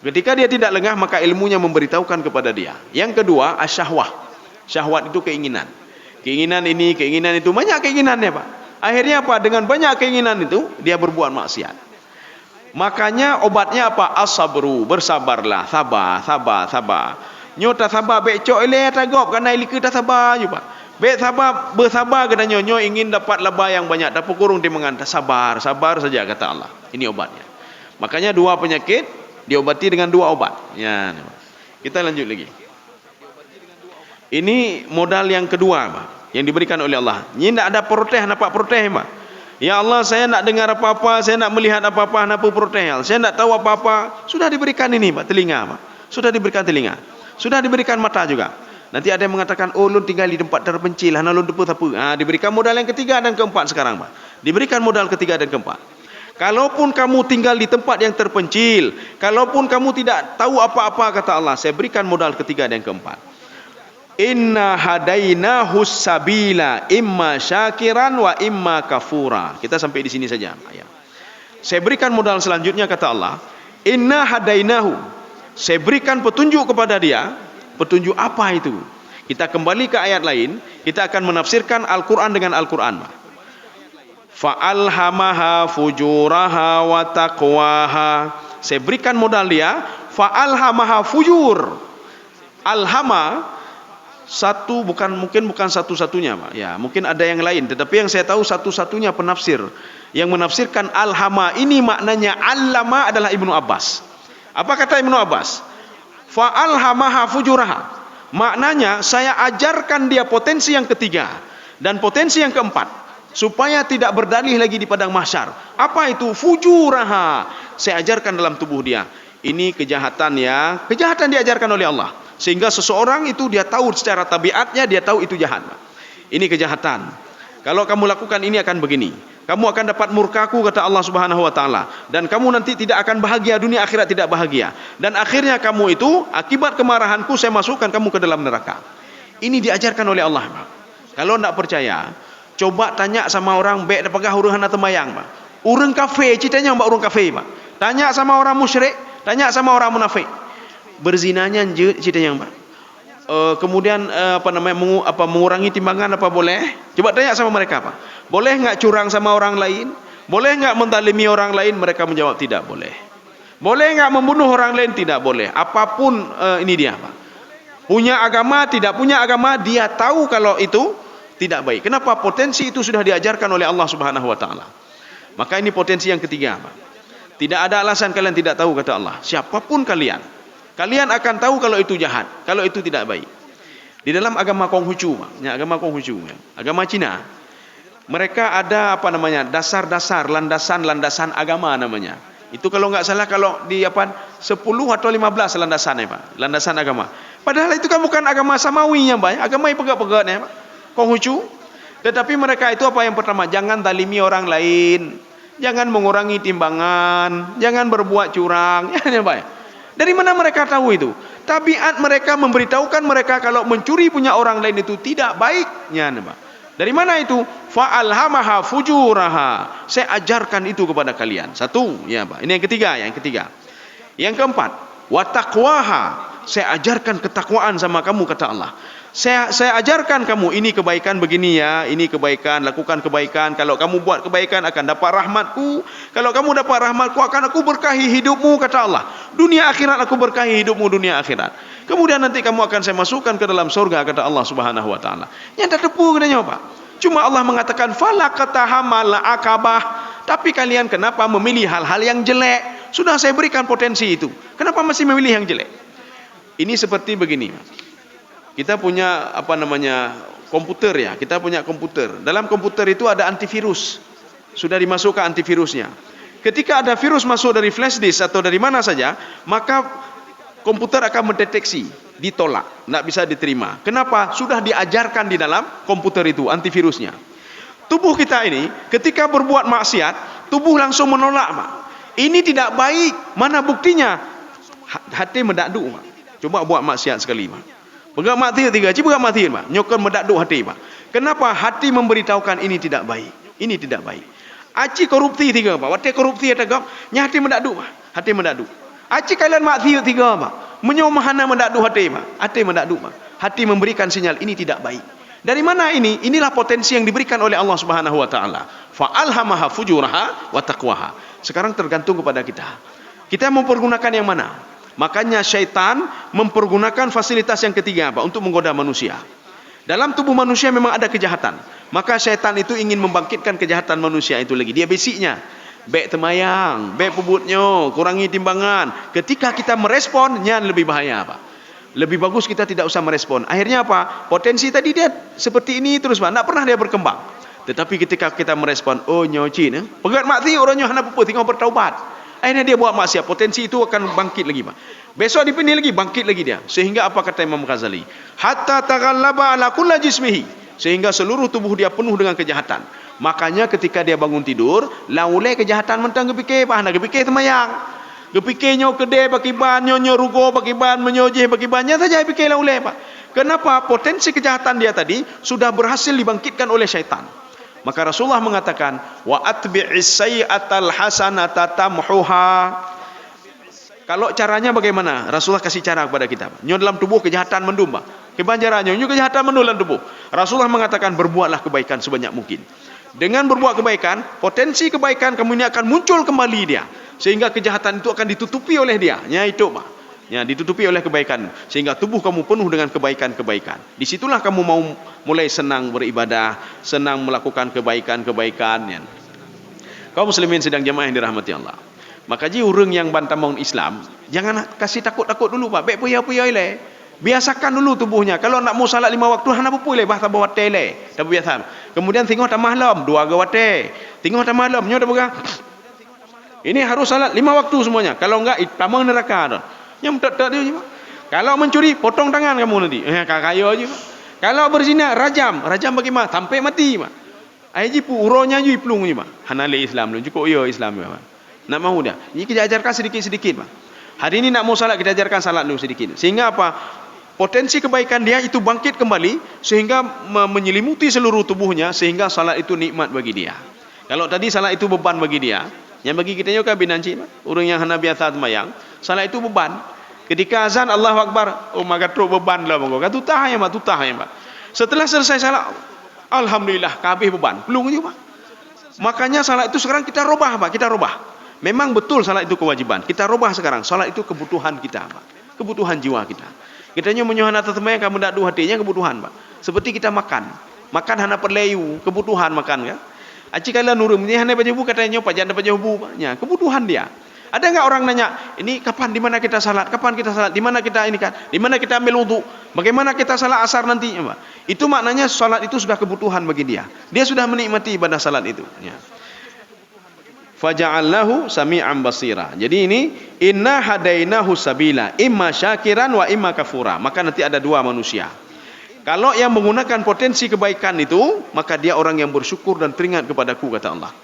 Ketika dia tidak lengah, maka ilmunya memberitahukan kepada dia. Yang kedua, asyahwah. Syahwat itu keinginan. Keinginan ini, keinginan itu, banyak keinginannya, Pak. Akhirnya apa? Dengan banyak keinginan itu, dia berbuat maksiat. Makanya obatnya apa? As-sabru, bersabarlah, sabar. Nyo tak sabar, becok eleh tagop, karena ilika tak sabar je, Pak. Bersabar katanya, nyo ingin dapat laba yang banyak, tapi kurung dia mengantar. Sabar saja, kata Allah. Ini obatnya. Makanya dua penyakit diobati dengan dua obat. Ya, kita lanjut lagi. Ini modal yang kedua, Pak, yang diberikan oleh Allah. Ini tidak ada protes, nampak protes, Pak. Ya Allah, saya nak dengar apa-apa, saya nak melihat apa-apa, nampak protes. Saya nak tahu apa-apa, sudah diberikan ini, Pak, telinga, Pak. Sudah diberikan telinga. Sudah diberikan mata juga. Nanti ada yang mengatakan, lu tinggal di tempat terpencil, hana lu deput apa. Diberikan modal yang ketiga dan keempat sekarang, Pak. Diberikan modal ketiga dan keempat. Kalaupun kamu tinggal di tempat yang terpencil, kalaupun kamu tidak tahu apa-apa, kata Allah, saya berikan modal ketiga dan keempat. Inna hadainahu sabila imma syakiran wa imma kafura. Kita sampai di sini saja. Saya berikan modal selanjutnya, kata Allah. Inna hadainahu. Saya berikan petunjuk kepada dia. Petunjuk apa itu? Kita kembali ke ayat lain. Kita akan menafsirkan Al-Quran dengan Al-Quran. Fa'alhamaha fujuraha wa taqwaha. Saya berikan modal dia. Fa'alhamaha fujur. Alhama satu, mungkin bukan satu-satunya, Pak. Ya, mungkin ada yang lain, tetapi yang saya tahu satu-satunya penafsir yang menafsirkan alhama ini maknanya allama adalah Ibnu Abbas. Apa kata Ibnu Abbas? Fa alhamaha fujuraha. Maknanya saya ajarkan dia potensi yang ketiga dan potensi yang keempat supaya tidak berdalih lagi di padang mahsyar. Apa itu? Fujuraha. Saya ajarkan dalam tubuh dia. Ini kejahatan ya. Kejahatan diajarkan oleh Allah. Sehingga seseorang itu dia tahu secara tabiatnya, dia tahu itu jahat. Ini kejahatan. Kalau kamu lakukan ini akan begini. Kamu akan dapat murkaku, kata Allah Subhanahu wa taala, dan kamu nanti tidak akan bahagia dunia akhirat, tidak bahagia. Dan akhirnya kamu itu akibat kemarahanku saya masukkan kamu ke dalam neraka. Ini diajarkan oleh Allah, Pak. Kalau tidak percaya, coba tanya sama orang baik dapagah uruhan atau mayang, Pak. Urang kafir, ceritanya Mbak urang kafir, Pak. Tanya sama orang musyrik, tanya sama orang munafik. Berzinanya ceritanya, Pak. Kemudian mengurangi timbangan apa boleh? Coba tanya sama mereka, Pak. Boleh enggak curang sama orang lain? Boleh enggak menzalimi orang lain? Mereka menjawab tidak boleh. Boleh enggak membunuh orang lain? Tidak boleh. Apapun ini dia, Pak. Punya agama, tidak punya agama, dia tahu kalau itu tidak baik. Kenapa? Potensi itu sudah diajarkan oleh Allah Subhanahu wa taala. Maka ini potensi yang ketiga, Pak. Tidak ada alasan kalian tidak tahu, kata Allah. Siapapun kalian, kalian akan tahu kalau itu jahat, kalau itu tidak baik. Di dalam agama Konghucu, agama Konghucu, agama Cina, mereka ada dasar-dasar, landasan agama namanya. Itu kalau nggak salah kalau di 10 atau 15 landasannya, Pak. Landasan agama. Padahal itu kan bukan agama samawinya, Pak. Agama yang pegak-pegaknya, Pak. Konghucu. Tetapi mereka itu apa yang pertama? Jangan zalimi orang lain, jangan mengurangi timbangan, jangan berbuat curang, ya, Pak. Dari mana mereka tahu itu? Tabiat mereka memberitahukan mereka kalau mencuri punya orang lain itu tidak baiknya, Pak. Dari mana itu? Fa'alhamaha fujuraha. Saya ajarkan itu kepada kalian. Satu, ya, Pak. Ini yang ketiga, Yang keempat, wa taqwaha. Saya ajarkan ketakwaan sama kamu, kata Allah. Saya ajarkan kamu ini kebaikan begini ya, ini kebaikan, lakukan kebaikan. Kalau kamu buat kebaikan akan dapat rahmatku. Kalau kamu dapat rahmatku akan aku berkahi hidupmu, kata Allah. Dunia akhirat aku berkahi hidupmu dunia akhirat. Kemudian nanti kamu akan saya masukkan ke dalam surga, kata Allah Subhanahu wa taala. Yang tak tepu katanya, Pak. Cuma Allah mengatakan falaqatahamal akabah. Tapi kalian kenapa memilih hal-hal yang jelek? Sudah saya berikan potensi itu. Kenapa masih memilih yang jelek? Ini seperti begini, Pak. Kita punya komputer ya. Kita punya komputer. Dalam komputer itu ada antivirus. Sudah dimasukkan antivirusnya. Ketika ada virus masuk dari flash disk atau dari mana saja, maka komputer akan mendeteksi, ditolak, tidak bisa diterima. Kenapa? Sudah diajarkan di dalam komputer itu antivirusnya. Tubuh kita ini ketika berbuat maksiat, tubuh langsung menolak, Pak. Ini tidak baik. Mana buktinya? Hati mendaduk, Pak. Coba buat maksiat sekali, Pak. Pegang mati tiga, cipu pegang mati, Pak. Nyokon mendaduk hati, Pak. Kenapa? Hati memberitahukan ini tidak baik. Ini tidak baik. Aci korupsi tiga, Pak. Waktu korupsi ada gam, hati mendaduk, Pak. Hati mendaduk. Aci kalian mati tiga, Pak. Menyomahana mendaduk hati, Pak. Hati mendaduk, Pak. Hati memberikan sinyal ini tidak baik. Dari mana ini? Inilah potensi yang diberikan oleh Allah Subhanahu wa taala. Fa alhamaha fujuraha wa taqwaha. Sekarang tergantung kepada kita. Kita mempergunakan yang mana? Makanya syaitan mempergunakan fasilitas yang ketiga, Pak, untuk menggoda manusia. Dalam tubuh manusia memang ada kejahatan. Maka syaitan itu ingin membangkitkan kejahatan manusia itu lagi. Dia basicnya. Baik temayang, baik pebutnya, kurangi timbangan. Ketika kita merespon, yang lebih bahaya, Pak. Lebih bagus kita tidak usah merespon. Akhirnya apa? Potensi tadi dia seperti ini terus, Pak. Tak pernah dia berkembang. Tetapi ketika kita merespon, oh nyoci, pegat mati orangnya hana pupu, tinggal bertaubat. Akhirnya dia buat maksiat, potensi itu akan bangkit lagi, Pak. Besok dipilih lagi, bangkit lagi dia. Sehingga apa kata Imam Ghazali? Hatta taghallaba ala kulli jismihi. Sehingga seluruh tubuh dia penuh dengan kejahatan. Makanya ketika dia bangun tidur, laulai kejahatan mentang gepikir, Pak, nak gepikir temayang. Gepikirnya kedai bagi ban, nyo rugo bagi ban, menyojeh bagi bannya saja pikir laulai, Pak. Kenapa? Potensi kejahatan dia tadi sudah berhasil dibangkitkan oleh syaitan. Maka Rasulullah mengatakan, wa atbi'is sayyi'atal hasanata tamhuha. Kalau caranya bagaimana? Rasulullah kasih cara kepada kita. Nyo dalam tubuh kejahatan mendum, Pak. Kebanjarannya, nyo kejahatan mendum dalam tubuh. Rasulullah mengatakan, berbuatlah kebaikan sebanyak mungkin. Dengan berbuat kebaikan, potensi kebaikan kamu ini akan muncul kembali dia. Sehingga kejahatan itu akan ditutupi oleh dia. Ya itu, Pak. Ya, ditutupi oleh kebaikan sehingga tubuh kamu penuh dengan kebaikan-kebaikan. Disitulah kamu mau mulai senang beribadah, senang melakukan kebaikan-kebaikan. Ya. Kaum muslimin sedang jemaah yang dirahmati Allah. Maka ji orang yang bantah maun Islam, jangan kasih takut-takut dulu Pak. Baik puya-puya ile. Biasakan dulu tubuhnya. Kalau nak mau salat 5 waktu, hana apa ile bah tabu wate ile. Tabu biasa. Kemudian tengok tak malam 2 ga wate. Tengok tak malam nyo dah boga. Ini harus salat 5 waktu semuanya. Kalau enggak tamang neraka dah. Yang tak dia je. Kalau mencuri, potong tangan kamu nanti. Kaya aje. Kalau berzina, rajam bagaimana? Sampai mati, Pak. Ai ji pu uronya ju iplung je, Pak. Hanale Islam lu cukup ya Islam ya, Pak. Nak mahu dah. Ini kita ajarkan sedikit-sedikit, Pak. Hari ini nak mau salat kita ajarkan salat dulu sedikit. Sehingga apa? Potensi kebaikan dia itu bangkit kembali sehingga menyelimuti seluruh tubuhnya sehingga salat itu nikmat bagi dia. Kalau tadi salat itu beban bagi dia, yang bagi kita juga binanci, Pak. Orang yang hana biasa sembahyang, salat itu beban. Ketika azan Allahu Akbar, oh maka teruk beban lah monggo. Tutah ya, Pak, tutah ya, Pak. Setelah selesai salat, alhamdulillah kabeh beban. Pelung je, Pak. Makanya salat itu sekarang kita robah, Pak, kita robah. Memang betul salat itu kewajiban. Kita robah sekarang. Salat itu kebutuhan kita, Pak. Kebutuhan jiwa kita. Kita nyo menyuhan atas sembahyang kamu ndak du hatinya kebutuhan, Pak. Seperti kita makan. Makan hana perleyu, kebutuhan makan kan. Aci kala nurum ni hana baju bu katanya Pak janda baju bu, Pak. Ya, kebutuhan dia. Ada enggak orang nanya, ini kapan di mana kita salat? Kapan kita salat? Di mana kita ini kan? Di mana kita ambil wudu? Bagaimana kita salat asar nanti, Pak? Itu maknanya salat itu sudah kebutuhan bagi dia. Dia sudah menikmati ibadah salat itu, ya. Faja'alnahu sami'an basira. Jadi ini inna hadainahu sabila imma syakiran wa imma kafura. Maka nanti ada dua manusia. Kalau yang menggunakan potensi kebaikan itu, maka dia orang yang bersyukur dan teringat kepadaku, kata Allah.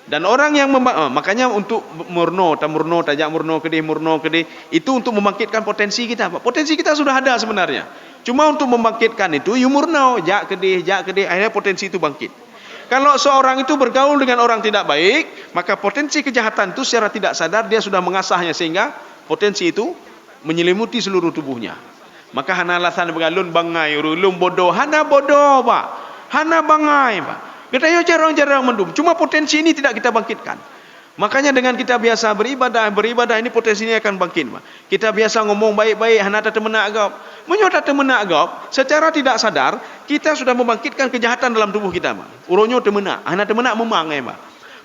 Dan orang yang makanya untuk murno, tajak murno kedih, itu untuk membangkitkan potensi kita. Potensi kita sudah ada sebenarnya. Cuma untuk membangkitkan itu, you murno, jak kedih, akhirnya potensi itu bangkit. Kalau seorang itu bergaul dengan orang tidak baik, maka potensi kejahatan itu secara tidak sadar dia sudah mengasahnya sehingga potensi itu menyelimuti seluruh tubuhnya. Maka hana alasan bergalun bangai, ulun bodoh, hana bodoh, Pak. Hana bangai, Pak. Kita yo jarang-jarang mendum. Cuma potensi ini tidak kita bangkitkan. Makanya dengan kita biasa beribadah ini potensinya akan bangkit, Pak. Kita biasa ngomong baik-baik, hana tak temena agap. Menyota temena agap, secara tidak sadar kita sudah membangkitkan kejahatan dalam tubuh kita, Pak. Uronyo temena, hana temena memang, Pak.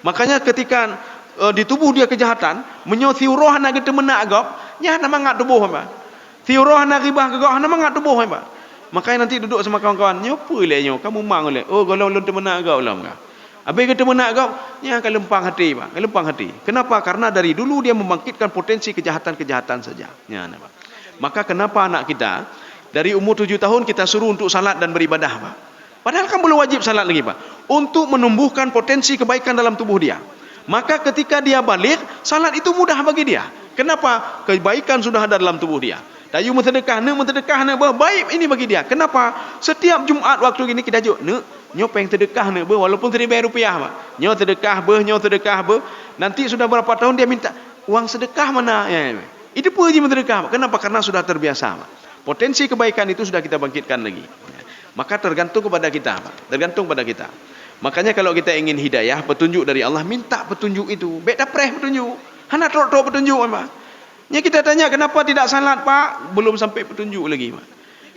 Makanya ketika di tubuh dia kejahatan, menyothi uroh hana temena agap, nya hana mangat tubuh, Pak. Thiuroh hana ribah gagap, hana mangat tubuh, Pak. Makanya nanti duduk sama kawan-kawan, nyopo le nyo, kamu mang le. Oh, kalau ulun temena agap ulam ka. Habis kita temena agap, nya kelempang hati, Pak. Kelempang hati. Kenapa? Karena dari dulu dia membangkitkan potensi kejahatan-kejahatan saja. Ya, Pak. Maka kenapa anak kita dari umur 7 tahun kita suruh untuk salat dan beribadah, Pak? Padahal kan belum wajib salat lagi, Pak. Untuk menumbuhkan potensi kebaikan dalam tubuh dia. Maka ketika dia balik, salat itu mudah bagi dia. Kenapa? Kebaikan sudah ada dalam tubuh dia. Dayu mentedekah, baik ini bagi dia. Kenapa? Setiap Jumaat waktu ini kita juk, nyo peng sedekah walaupun RM1 Pak. Nyo sedekah, nanti sudah berapa tahun dia minta uang sedekah mana? Ya. Itu pun sedekah. Kenapa? Karena sudah terbiasa, Pak. Potensi kebaikan itu sudah kita bangkitkan lagi. Maka tergantung kepada kita, Pak. Tergantung pada kita. Makanya kalau kita ingin hidayah, petunjuk dari Allah, minta petunjuk itu. Beda preh petunjuk. Hana tok petunjuk, Pak. Ya kita tanya kenapa tidak salat, Pak? Belum sampai petunjuk lagi, Pak.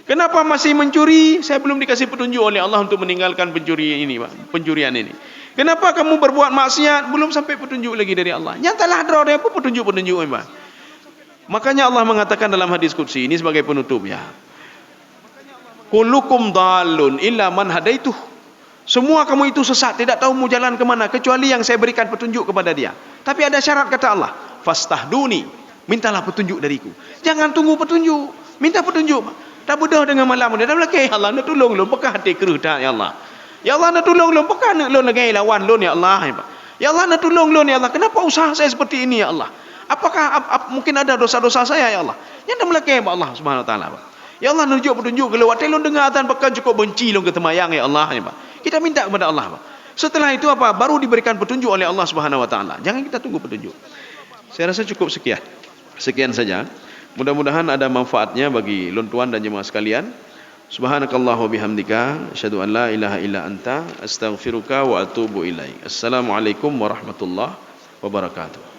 Kenapa masih mencuri? Saya belum dikasih petunjuk oleh Allah untuk meninggalkan pencuri ini, Pak. Pencurian ini. Kenapa kamu berbuat maksiat? Belum sampai petunjuk lagi dari Allah. Nyatalah ada apa petunjuk-petunjuk, Pak. Makanya Allah mengatakan dalam hadis qudsi ini sebagai penutup, ya. Kullukum dhalun illa man hadaituh. Semua kamu itu sesat, tidak tahu mau jalan ke mana kecuali yang saya berikan petunjuk kepada dia. Tapi ada syarat, kata Allah. Fastahduni. Mintalah petunjuk dariku. Jangan tunggu petunjuk. Minta petunjuk. Tak bodoh dengan malam dia. Dah belakang Allah nak tolong lu. Bekah hati keruh dah, ya Allah. Ya Allah nak tolong lu. Bekah nak lu lagi lawan lu, ya Allah. Ya Allah nak tolong lu, ya Allah. Kenapa usaha saya seperti ini, ya Allah? Apakah mungkin ada dosa-dosa saya, ya Allah? Yang dah belakang Allah Subhanahu Wa Taala. Ya Allah nunjuk petunjuk ke lewat lu dengar azan pekan cukup benci lu ke temayang, ya Allah. Kita minta kepada Allah, Pak. Setelah itu apa? Baru diberikan petunjuk oleh Allah Subhanahu Wa Taala. Jangan kita tunggu petunjuk. Saya rasa cukup sekian. Sekian saja. Mudah-mudahan ada manfaatnya bagi luntuan dan jemaah sekalian. Subhanakallah wa bihamdika asyhadu an la ilaha illa anta astaghfiruka wa atubu ilaik. Assalamualaikum warahmatullahi wabarakatuh.